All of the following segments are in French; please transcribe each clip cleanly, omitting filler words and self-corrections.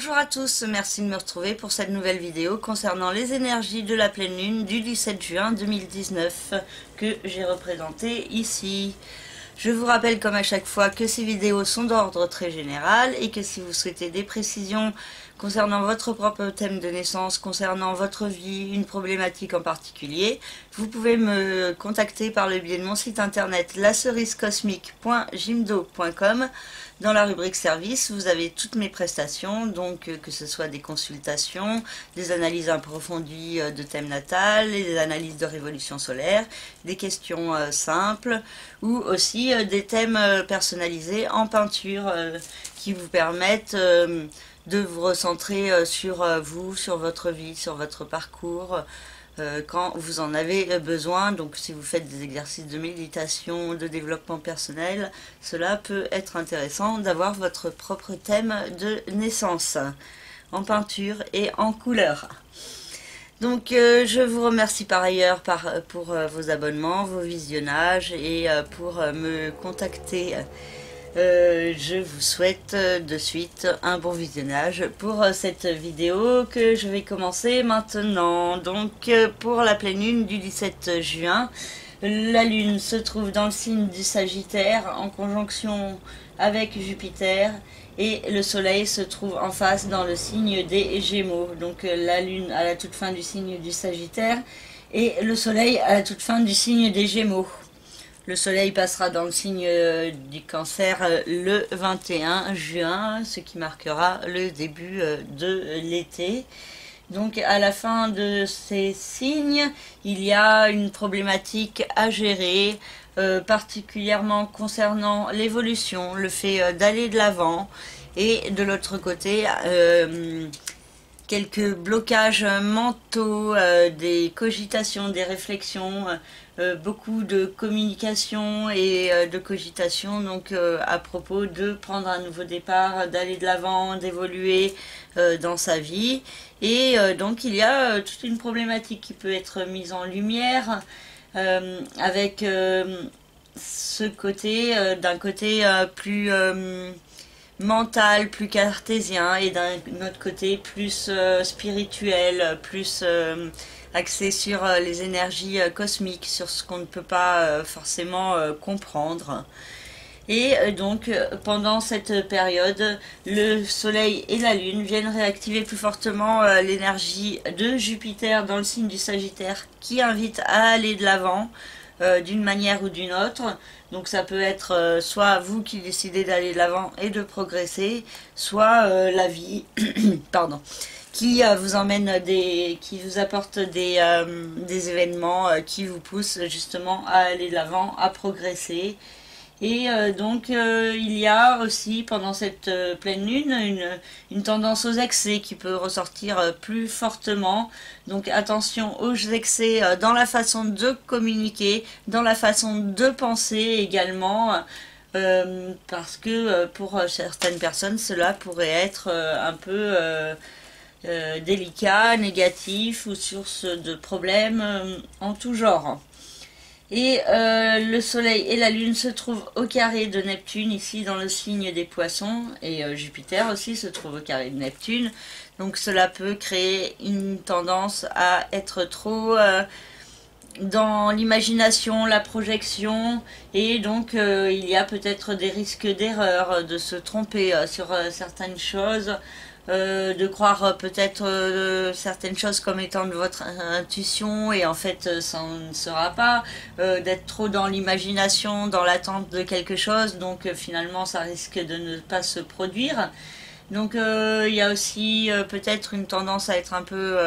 Bonjour à tous, merci de me retrouver pour cette nouvelle vidéo concernant les énergies de la pleine lune du 17 juin 2019 que j'ai représenté ici. Je vous rappelle comme à chaque fois que ces vidéos sont d'ordre très général et que si vous souhaitez des précisions concernant votre propre thème de naissance, concernant votre vie, une problématique en particulier, vous pouvez me contacter par le biais de mon site internet lacerisecosmique.jimdo.com. Dans la rubrique service, vous avez toutes mes prestations, donc que ce soit des consultations, des analyses approfondies de thème natal, des analyses de révolution solaire, des questions simples, ou aussi des thèmes personnalisés en peinture qui vous permettent de vous recentrer sur vous, sur votre vie, sur votre parcours, quand vous en avez besoin. Donc si vous faites des exercices de méditation, de développement personnel, cela peut être intéressant d'avoir votre propre thème de naissance en peinture et en couleur. Donc je vous remercie par ailleurs pour vos abonnements, vos visionnages et pour me contacter. Je vous souhaite de suite un bon visionnage pour cette vidéo que je vais commencer maintenant. Donc pour la pleine lune du 17 juin, la lune se trouve dans le signe du Sagittaire en conjonction avec Jupiter et le soleil se trouve en face dans le signe des Gémeaux. Donc la lune à la toute fin du signe du Sagittaire et le soleil à la toute fin du signe des Gémeaux. Le soleil passera dans le signe du Cancer le 21 juin, ce qui marquera le début de l'été. Donc à la fin de ces signes, il y a une problématique à gérer, particulièrement concernant l'évolution, le fait d'aller de l'avant, et de l'autre côté, quelques blocages mentaux, des cogitations, des réflexions, beaucoup de communication et de cogitation, donc à propos de prendre un nouveau départ, d'aller de l'avant, d'évoluer dans sa vie. Et donc il y a toute une problématique qui peut être mise en lumière avec ce côté, d'un côté plus mental, plus cartésien, et d'un autre côté plus spirituel, plus axé sur les énergies cosmiques, sur ce qu'on ne peut pas forcément comprendre. Et donc pendant cette période, le soleil et la lune viennent réactiver plus fortement l'énergie de Jupiter dans le signe du Sagittaire, qui invite à aller de l'avant d'une manière ou d'une autre. Donc ça peut être soit vous qui décidez d'aller de l'avant et de progresser, soit la vie pardon, qui vous emmène qui vous apporte des événements qui vous poussent justement à aller de l'avant, à progresser. Et donc il y a aussi pendant cette pleine lune une tendance aux excès qui peut ressortir plus fortement. Donc attention aux excès dans la façon de communiquer, dans la façon de penser également, parce que pour certaines personnes cela pourrait être un peu délicat, négatif ou source de problèmes en tout genre. Et le soleil et la lune se trouvent au carré de Neptune, ici dans le signe des poissons, et Jupiter aussi se trouve au carré de Neptune. Donc cela peut créer une tendance à être trop dans l'imagination, la projection, et donc il y a peut-être des risques d'erreur, de se tromper sur certaines choses. De croire peut-être certaines choses comme étant de votre intuition et en fait ça ne sera pas, d'être trop dans l'imagination, dans l'attente de quelque chose, donc finalement ça risque de ne pas se produire. Donc il y a aussi peut-être une tendance à être un peu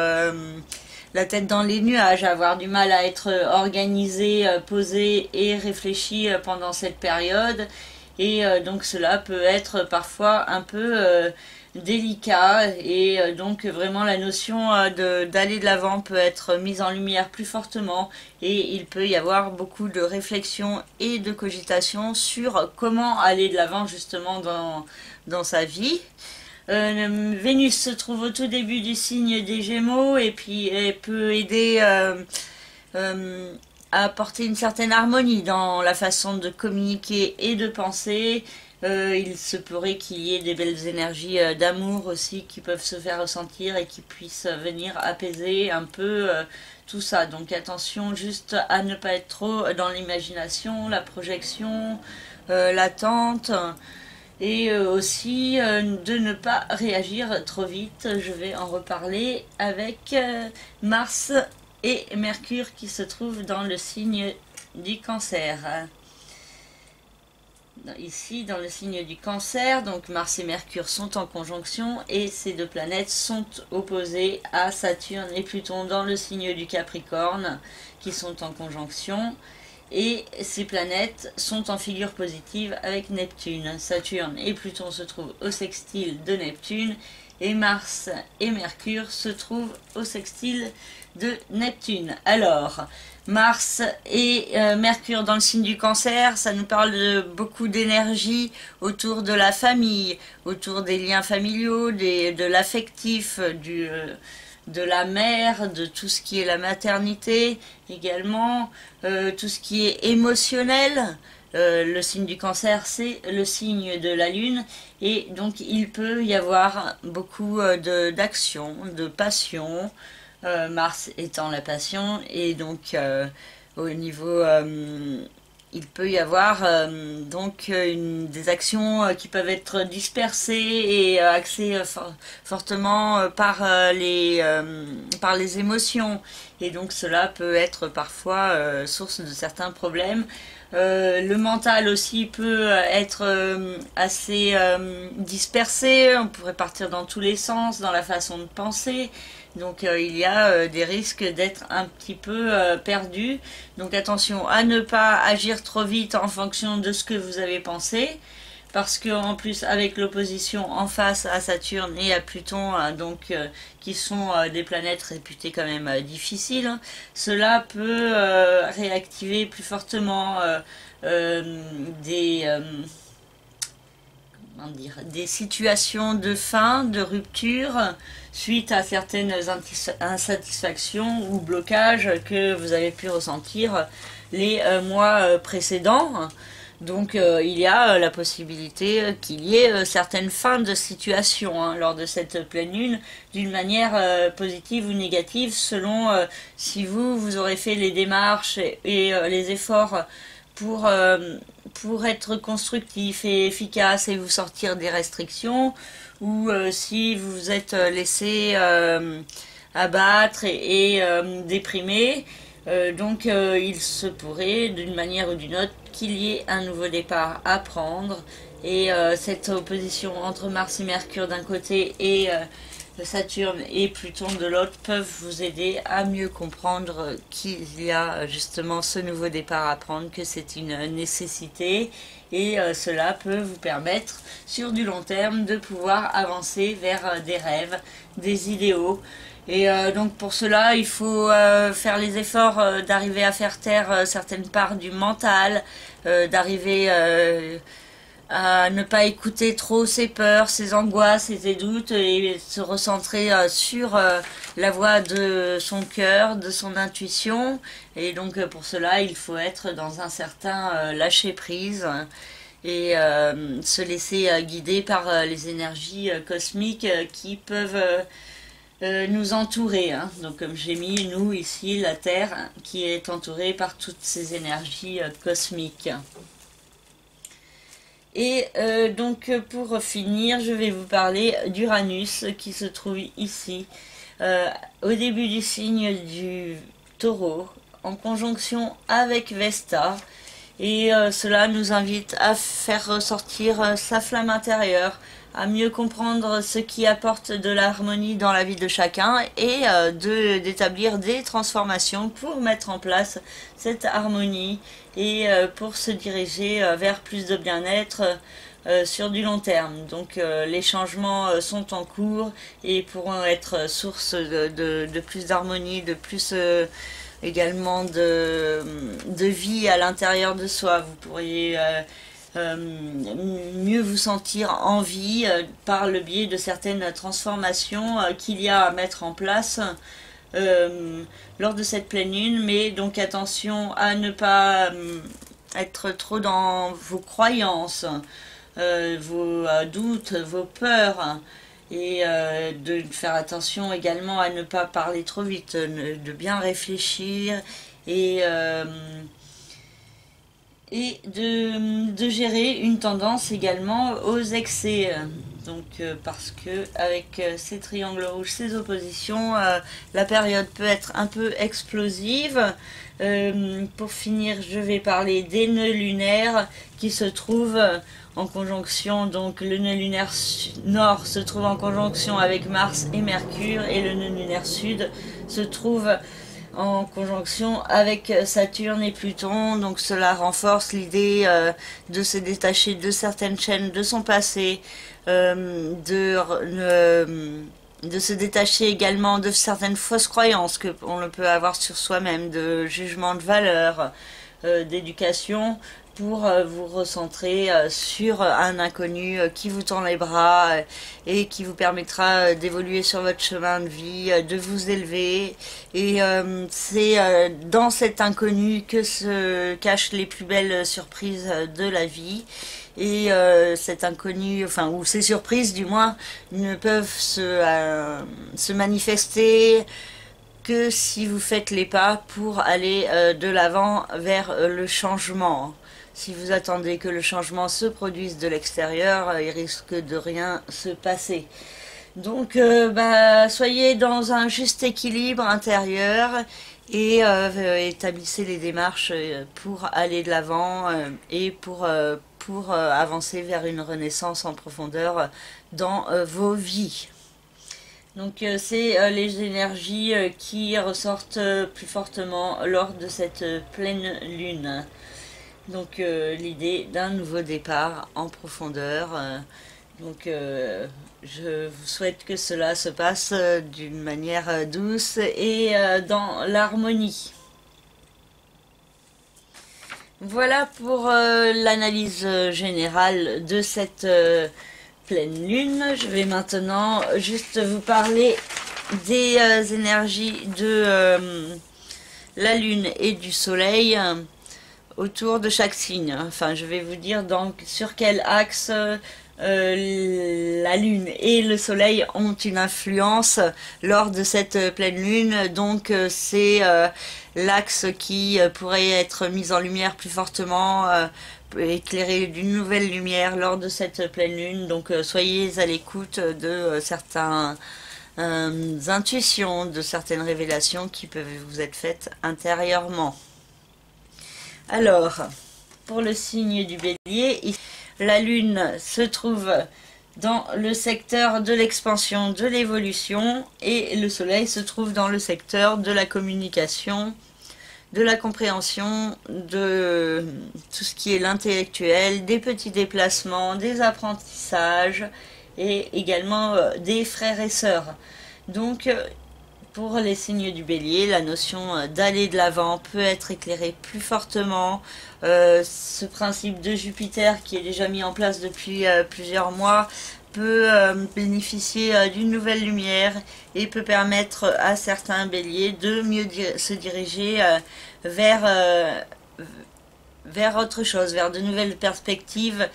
la tête dans les nuages, à avoir du mal à être organisé, posé et réfléchi pendant cette période, et donc cela peut être parfois un peu délicat, et donc vraiment la notion d'aller de l'avant peut être mise en lumière plus fortement, et il peut y avoir beaucoup de réflexion et de cogitation sur comment aller de l'avant justement dans sa vie. Vénus se trouve au tout début du signe des Gémeaux, et puis elle peut aider à apporter une certaine harmonie dans la façon de communiquer et de penser, Il se pourrait qu'il y ait des belles énergies d'amour aussi qui peuvent se faire ressentir et qui puissent venir apaiser un peu tout ça. Donc attention juste à ne pas être trop dans l'imagination, la projection, l'attente. Et aussi de ne pas réagir trop vite. Je vais en reparler avec Mars et Mercure qui se trouvent dans le signe du Cancer. Ici, dans le signe du Cancer, donc Mars et Mercure sont en conjonction et ces deux planètes sont opposées à Saturne et Pluton dans le signe du Capricorne qui sont en conjonction. Et ces planètes sont en figure positive avec Neptune. Saturne et Pluton se trouvent au sextile de Neptune et Mars et Mercure se trouvent au sextile de Neptune. Alors, Mars et Mercure dans le signe du Cancer, ça nous parle de beaucoup d'énergie autour de la famille, autour des liens familiaux, de l'affectif, de la mère, de tout ce qui est la maternité également, tout ce qui est émotionnel. Le signe du Cancer, c'est le signe de la Lune et donc il peut y avoir beaucoup d'action, de passion, Mars étant la passion et donc au niveau il peut y avoir donc des actions qui peuvent être dispersées et axées fortement par les émotions. Et donc cela peut être parfois source de certains problèmes. Le mental aussi peut être assez dispersé, on pourrait partir dans tous les sens, dans la façon de penser. Donc il y a des risques d'être un petit peu perdu. Donc attention à ne pas agir trop vite en fonction de ce que vous avez pensé. Parce que en plus avec l'opposition en face à Saturne et à Pluton, donc qui sont des planètes réputées quand même difficiles, cela peut réactiver plus fortement des situations de faim, de rupture, suite à certaines insatisfactions ou blocages que vous avez pu ressentir les mois précédents. Donc il y a la possibilité qu'il y ait certaines fins de situation lors de cette pleine lune, d'une manière positive ou négative, selon si vous aurez fait les démarches et les efforts pour être constructif et efficace et vous sortir des restrictions, ou si vous vous êtes laissé abattre et déprimé. Donc il se pourrait d'une manière ou d'une autre qu'il y ait un nouveau départ à prendre et cette opposition entre Mars et Mercure d'un côté et Saturne et Pluton de l'autre peuvent vous aider à mieux comprendre qu'il y a justement ce nouveau départ à prendre, que c'est une nécessité et cela peut vous permettre sur du long terme de pouvoir avancer vers des rêves, des idéaux. Et donc pour cela, il faut faire les efforts d'arriver à faire taire certaines parts du mental, d'arriver à ne pas écouter trop ses peurs, ses angoisses et ses doutes et se recentrer sur la voix de son cœur, de son intuition. Et donc pour cela, il faut être dans un certain lâcher-prise et se laisser guider par les énergies cosmiques qui peuvent nous entourer. Donc comme j'ai mis, nous ici, la Terre, qui est entourée par toutes ces énergies cosmiques. Et donc pour finir, je vais vous parler d'Uranus qui se trouve ici, au début du signe du Taureau, en conjonction avec Vesta. Et cela nous invite à faire ressortir sa flamme intérieure, à mieux comprendre ce qui apporte de l'harmonie dans la vie de chacun et d'établir des transformations pour mettre en place cette harmonie et pour se diriger vers plus de bien-être sur du long terme. Donc les changements sont en cours et pourront être source de plus d'harmonie, de plus également de vie à l'intérieur de soi. Vous pourriez mieux vous sentir en vie par le biais de certaines transformations qu'il y a à mettre en place lors de cette pleine lune, mais donc attention à ne pas être trop dans vos croyances, vos doutes, vos peurs, et de faire attention également à ne pas parler trop vite, de bien réfléchir et, de gérer une tendance également aux excès. Donc parce que avec ces triangles rouges, ces oppositions, la période peut être un peu explosive. Pour finir, je vais parler des nœuds lunaires qui se trouvent en conjonction. Donc le nœud lunaire nord se trouve en conjonction avec Mars et Mercure, et le nœud lunaire sud se trouve en conjonction avec Saturne et Pluton. Donc cela renforce l'idée de se détacher de certaines chaînes de son passé, de se détacher également de certaines fausses croyances que on peut avoir sur soi-même, de jugement de valeur, d'éducation, pour vous recentrer sur un inconnu qui vous tend les bras et qui vous permettra d'évoluer sur votre chemin de vie, de vous élever. Et c'est dans cet inconnu que se cachent les plus belles surprises de la vie. Et cet inconnu, enfin, ou ces surprises du moins, ne peuvent se manifester que si vous faites les pas pour aller de l'avant vers le changement. Si vous attendez que le changement se produise de l'extérieur, il risque de rien se passer. Donc, soyez dans un juste équilibre intérieur et établissez les démarches pour aller de l'avant et pour avancer vers une renaissance en profondeur dans vos vies. Donc c'est les énergies qui ressortent plus fortement lors de cette pleine lune. Donc l'idée d'un nouveau départ en profondeur. Je vous souhaite que cela se passe d'une manière douce et dans l'harmonie. Voilà pour l'analyse générale de cette pleine lune. Je vais maintenant juste vous parler des énergies de la lune et du soleil autour de chaque signe. Enfin, je vais vous dire sur quel axe la lune et le soleil ont une influence lors de cette pleine lune. Donc c'est l'axe qui pourrait être mis en lumière plus fortement, éclairé d'une nouvelle lumière lors de cette pleine lune. Donc soyez à l'écoute de certaines intuitions, de certaines révélations qui peuvent vous être faites intérieurement. Alors, pour le signe du Bélier, la lune se trouve dans le secteur de l'expansion, de l'évolution, et le soleil se trouve dans le secteur de la communication, de la compréhension, de tout ce qui est l'intellectuel, des petits déplacements, des apprentissages et également des frères et sœurs. Donc pour les signes du Bélier, la notion d'aller de l'avant peut être éclairée plus fortement. Ce principe de Jupiter qui est déjà mis en place depuis plusieurs mois peut bénéficier d'une nouvelle lumière et peut permettre à certains béliers de mieux se diriger vers autre chose, vers de nouvelles perspectives,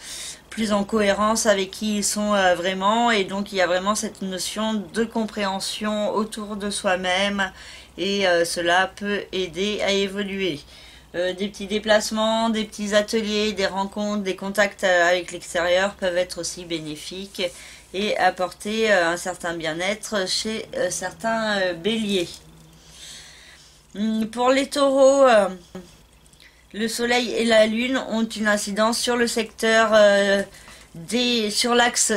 plus en cohérence avec qui ils sont vraiment. Et donc il y a vraiment cette notion de compréhension autour de soi-même, et cela peut aider à évoluer. Des petits déplacements, des petits ateliers, des rencontres, des contacts avec l'extérieur peuvent être aussi bénéfiques et apporter un certain bien-être chez certains béliers. Pour les taureaux, le soleil et la lune ont une incidence sur le secteur sur l'axe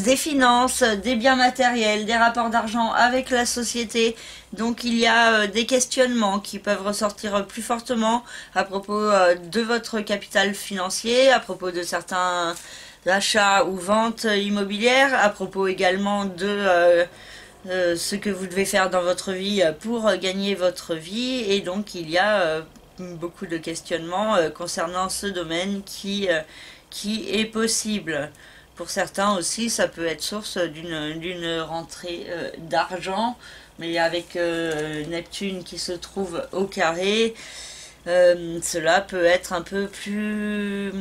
des finances, des biens matériels, des rapports d'argent avec la société. Donc il y a des questionnements qui peuvent ressortir plus fortement à propos de votre capital financier, à propos de certains achats ou ventes immobilières, à propos également de ce que vous devez faire dans votre vie pour gagner votre vie. Et donc il y a beaucoup de questionnements concernant ce domaine qui est possible. Pour certains aussi, ça peut être source d'une rentrée d'argent, mais avec Neptune qui se trouve au carré, cela peut être un peu plus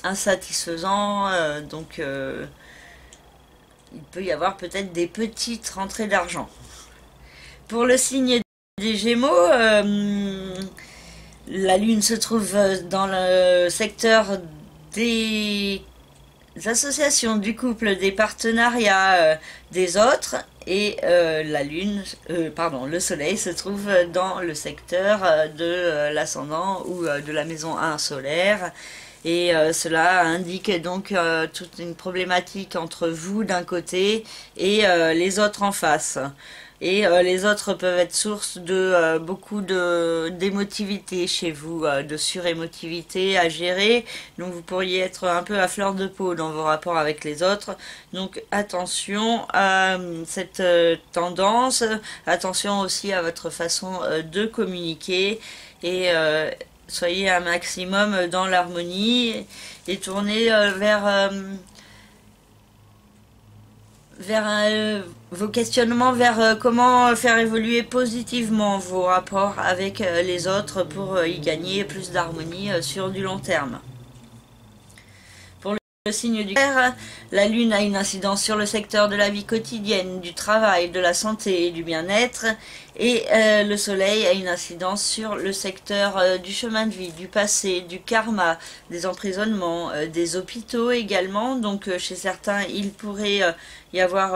insatisfaisant, donc il peut y avoir peut-être des petites rentrées d'argent. Pour le signe des Gémeaux, la Lune se trouve dans le secteur des associations, du couple, des partenariats, des autres, et le Soleil se trouve dans le secteur de l'ascendant ou de la maison 1 solaire. Et cela indique donc toute une problématique entre vous d'un côté et les autres en face. Et les autres peuvent être source de beaucoup d'émotivité chez vous, de surémotivité à gérer. Donc vous pourriez être un peu à fleur de peau dans vos rapports avec les autres. Donc attention à cette tendance, attention aussi à votre façon de communiquer et soyez un maximum dans l'harmonie et tournez vers vos questionnements, vers comment faire évoluer positivement vos rapports avec les autres pour y gagner plus d'harmonie sur du long terme. Pour le signe du Cancre, la Lune a une incidence sur le secteur de la vie quotidienne, du travail, de la santé et du bien-être, et le Soleil a une incidence sur le secteur du chemin de vie, du passé, du karma, des emprisonnements, des hôpitaux également. Donc chez certains, il pourrait y avoir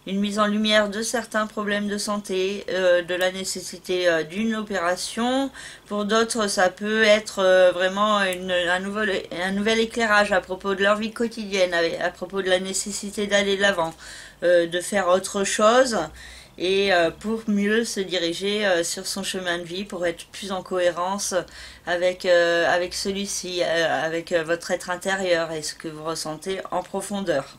une mise en lumière de certains problèmes de santé, de la nécessité d'une opération. Pour d'autres, ça peut être vraiment un nouvel éclairage à propos de leur vie quotidienne, à propos de la nécessité d'aller de l'avant, de faire autre chose et pour mieux se diriger sur son chemin de vie, pour être plus en cohérence avec celui-ci, avec votre être intérieur et ce que vous ressentez en profondeur.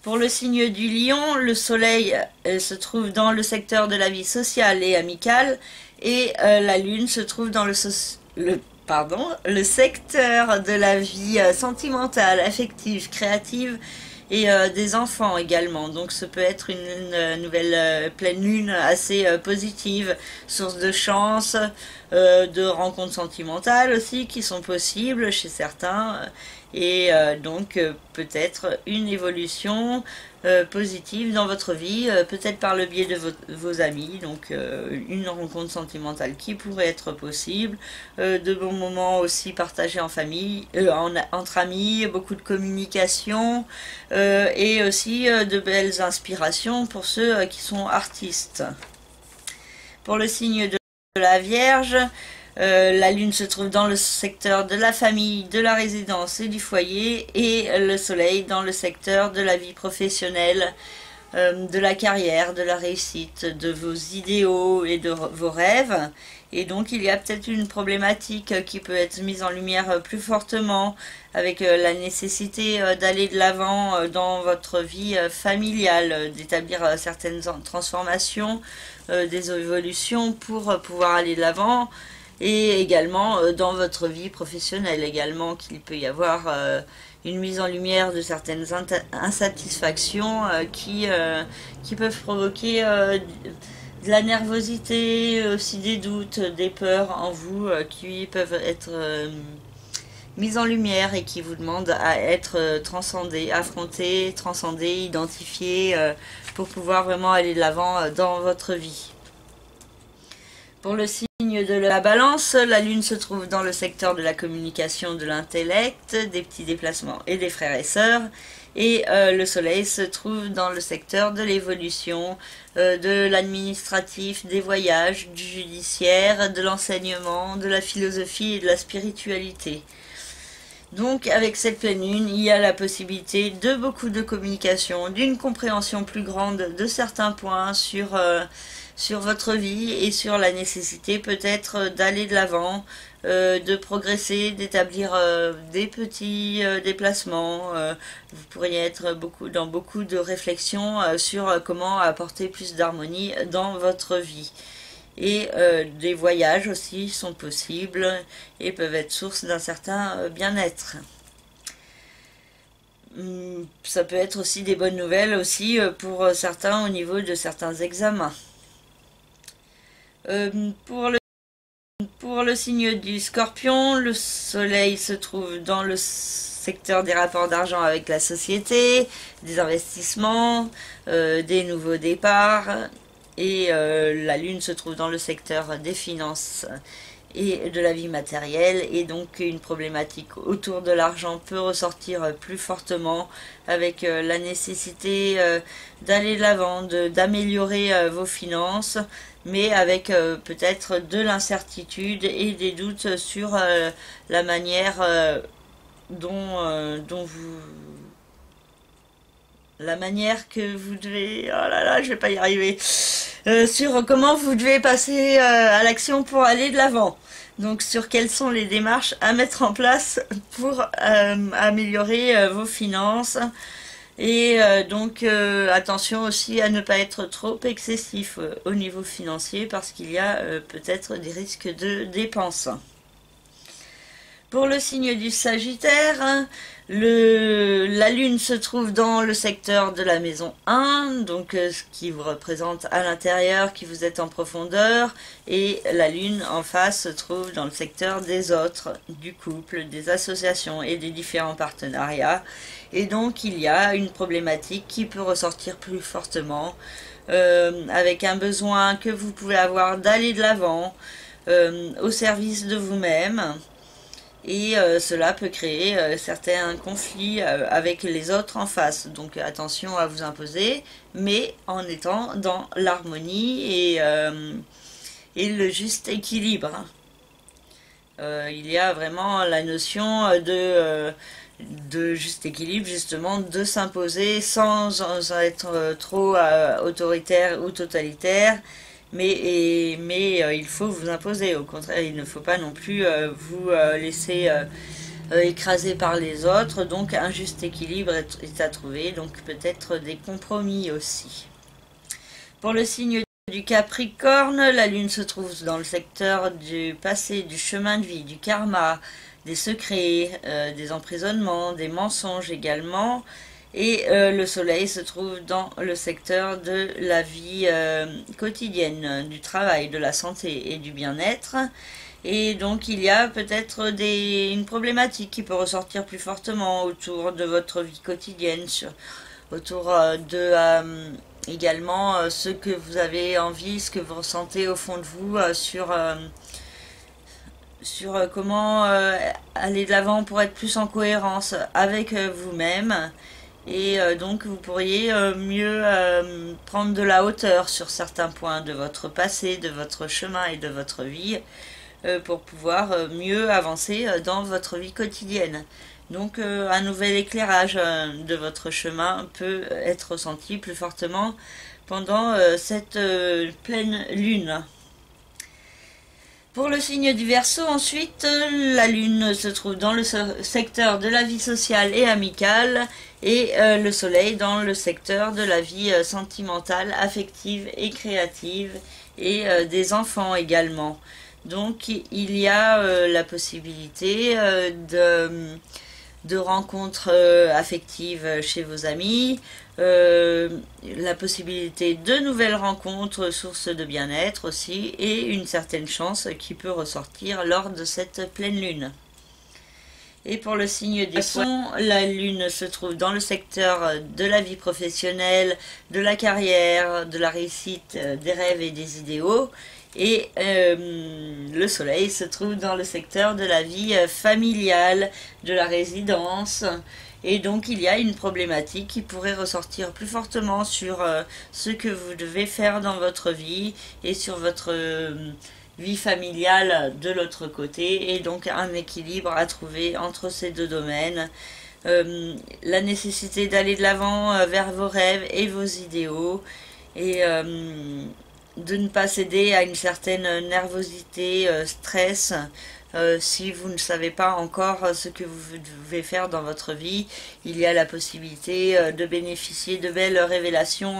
Pour le signe du Lion, le Soleil se trouve dans le secteur de la vie sociale et amicale et la Lune se trouve dans le secteur de la vie sentimentale, affective, créative et des enfants également. Donc ce peut être une nouvelle pleine lune assez positive, source de chance, de rencontres sentimentales aussi qui sont possibles chez certains. Et donc peut-être une évolution positive dans votre vie, peut-être par le biais de vos amis, donc une rencontre sentimentale qui pourrait être possible, de bons moments aussi partagés en famille, entre amis, beaucoup de communication et aussi de belles inspirations pour ceux qui sont artistes. Pour le signe de la Vierge, la Lune se trouve dans le secteur de la famille, de la résidence et du foyer, et le Soleil dans le secteur de la vie professionnelle, de la carrière, de la réussite, de vos idéaux et de vos rêves. Et donc il y a peut-être une problématique qui peut être mise en lumière plus fortement avec la nécessité d'aller de l'avant dans votre vie familiale, d'établir certaines transformations, des évolutions pour pouvoir aller de l'avant. Et également dans votre vie professionnelle également, qu'il peut y avoir une mise en lumière de certaines insatisfactions qui peuvent provoquer de la nervosité, aussi des doutes, des peurs en vous qui peuvent être mises en lumière et qui vous demandent à être transcendées, affrontées, transcendées, identifiées pour pouvoir vraiment aller de l'avant dans votre vie. Pour le signe de la Balance, la Lune se trouve dans le secteur de la communication, de l'intellect, des petits déplacements et des frères et sœurs. Et le Soleil se trouve dans le secteur de l'évolution, de l'administratif, des voyages, du judiciaire, de l'enseignement, de la philosophie et de la spiritualité. Donc avec cette pleine lune, il y a la possibilité de beaucoup de communication, d'une compréhension plus grande de certains points sur votre vie et sur la nécessité peut-être d'aller de l'avant, de progresser, d'établir des petits déplacements. Vous pourriez être dans beaucoup de réflexions sur comment apporter plus d'harmonie dans votre vie. Et des voyages aussi sont possibles et peuvent être source d'un certain bien-être. Ça peut être aussi des bonnes nouvelles aussi pour certains au niveau de certains examens. Pour le signe du Scorpion, le soleil se trouve dans le secteur des rapports d'argent avec la société, des investissements, des nouveaux départs, et la lune se trouve dans le secteur des finances et de la vie matérielle, et donc une problématique autour de l'argent peut ressortir plus fortement avec la nécessité d'aller de l'avant, d'améliorer vos finances, mais avec peut-être de l'incertitude et des doutes sur la manière dont vous la manière que vous devez, oh là là, je vais pas y arriver, sur comment vous devez passer à l'action pour aller de l'avant. Donc sur quelles sont les démarches à mettre en place pour améliorer vos finances. Et donc attention aussi à ne pas être trop excessif au niveau financier parce qu'il y a peut-être des risques de dépenses. Pour le signe du Sagittaire, la lune se trouve dans le secteur de la maison 1, donc ce qui vous représente à l'intérieur, qui vous êtes en profondeur, et la lune en face se trouve dans le secteur des autres, du couple, des associations et des différents partenariats. Et donc il y a une problématique qui peut ressortir plus fortement, avec un besoin que vous pouvez avoir d'aller de l'avant, au service de vous-même. Et cela peut créer certains conflits avec les autres en face. Donc attention à vous imposer, mais en étant dans l'harmonie et le juste équilibre. Il y a vraiment la notion de juste équilibre, justement, de s'imposer sans être trop autoritaire ou totalitaire. Mais il faut vous imposer. Au contraire, il ne faut pas non plus vous laisser écraser par les autres. Donc un juste équilibre est à trouver. Donc peut-être des compromis aussi. Pour le signe du Capricorne, la lune se trouve dans le secteur du passé, du chemin de vie, du karma, des secrets, des emprisonnements, des mensonges également. Et le soleil se trouve dans le secteur de la vie quotidienne, du travail, de la santé et du bien-être. Et donc il y a peut-être une problématique qui peut ressortir plus fortement autour de votre vie quotidienne, autour de également ce que vous avez envie, ce que vous ressentez au fond de vous sur comment aller de l'avant pour être plus en cohérence avec vous-même. Et donc vous pourriez mieux prendre de la hauteur sur certains points de votre passé, de votre chemin et de votre vie pour pouvoir mieux avancer dans votre vie quotidienne. Donc un nouvel éclairage de votre chemin peut être ressenti plus fortement pendant cette pleine lune. Pour le signe du Verseau, ensuite, la lune se trouve dans le secteur de la vie sociale et amicale et le soleil dans le secteur de la vie sentimentale, affective et créative et des enfants également. Donc il y a la possibilité de rencontres affectives chez vos amis, la possibilité de nouvelles rencontres, source de bien-être aussi, et une certaine chance qui peut ressortir lors de cette pleine lune. Et pour le signe des Poissons, la lune se trouve dans le secteur de la vie professionnelle, de la carrière, de la réussite, des rêves et des idéaux. Et le soleil se trouve dans le secteur de la vie familiale, de la résidence. Et donc il y a une problématique qui pourrait ressortir plus fortement sur ce que vous devez faire dans votre vie et sur votre vie familiale de l'autre côté. Et donc un équilibre à trouver entre ces deux domaines. La nécessité d'aller de l'avant vers vos rêves et vos idéaux. Et de ne pas céder à une certaine nervosité, stress, si vous ne savez pas encore ce que vous devez faire dans votre vie. Il y a la possibilité de bénéficier de belles révélations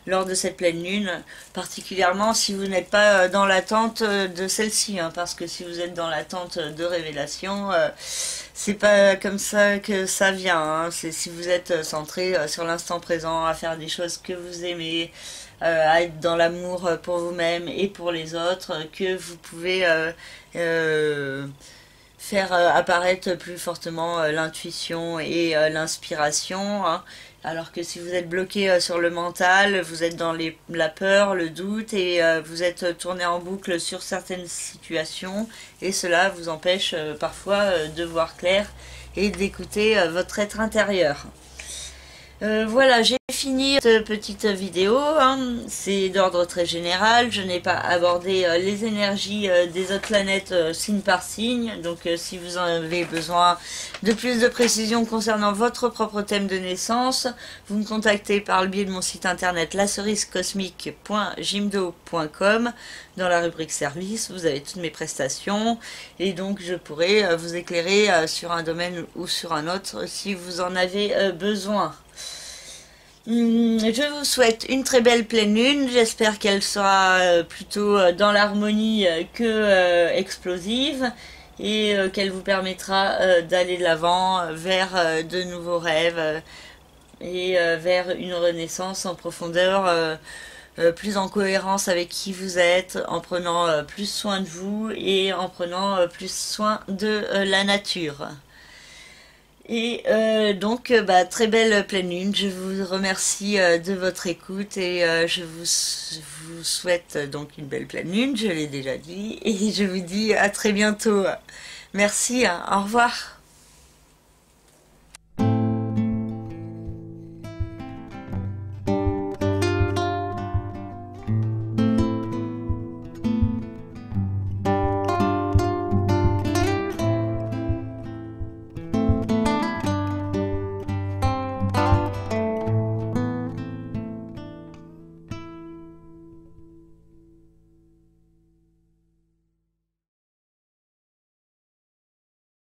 lors de cette pleine lune, particulièrement si vous n'êtes pas dans l'attente de celle-ci, hein, parce que si vous êtes dans l'attente de révélations, c'est pas comme ça que ça vient, hein. C'est si vous êtes centré sur l'instant présent, à faire des choses que vous aimez, à être dans l'amour pour vous-même et pour les autres, que vous pouvez faire apparaître plus fortement l'intuition et l'inspiration, hein. Alors que si vous êtes bloqué sur le mental, vous êtes dans la peur, le doute et vous êtes tourné en boucle sur certaines situations et cela vous empêche parfois de voir clair et d'écouter votre être intérieur. Voilà, j'ai fini cette petite vidéo, hein. C'est d'ordre très général, je n'ai pas abordé les énergies des autres planètes signe par signe, donc si vous en avez besoin de plus de précision concernant votre propre thème de naissance, vous me contactez par le biais de mon site internet lacerisecosmique.jimdo.com. Dans la rubrique service, vous avez toutes mes prestations et donc je pourrai vous éclairer sur un domaine ou sur un autre si vous en avez besoin. Je vous souhaite une très belle pleine lune, j'espère qu'elle sera plutôt dans l'harmonie que explosive et qu'elle vous permettra d'aller de l'avant vers de nouveaux rêves et vers une renaissance en profondeur, plus en cohérence avec qui vous êtes, en prenant plus soin de vous et en prenant plus soin de la nature. Et donc, très belle pleine lune. Je vous remercie de votre écoute et je vous souhaite donc une belle pleine lune, je l'ai déjà dit, et je vous dis à très bientôt. Merci, hein, au revoir.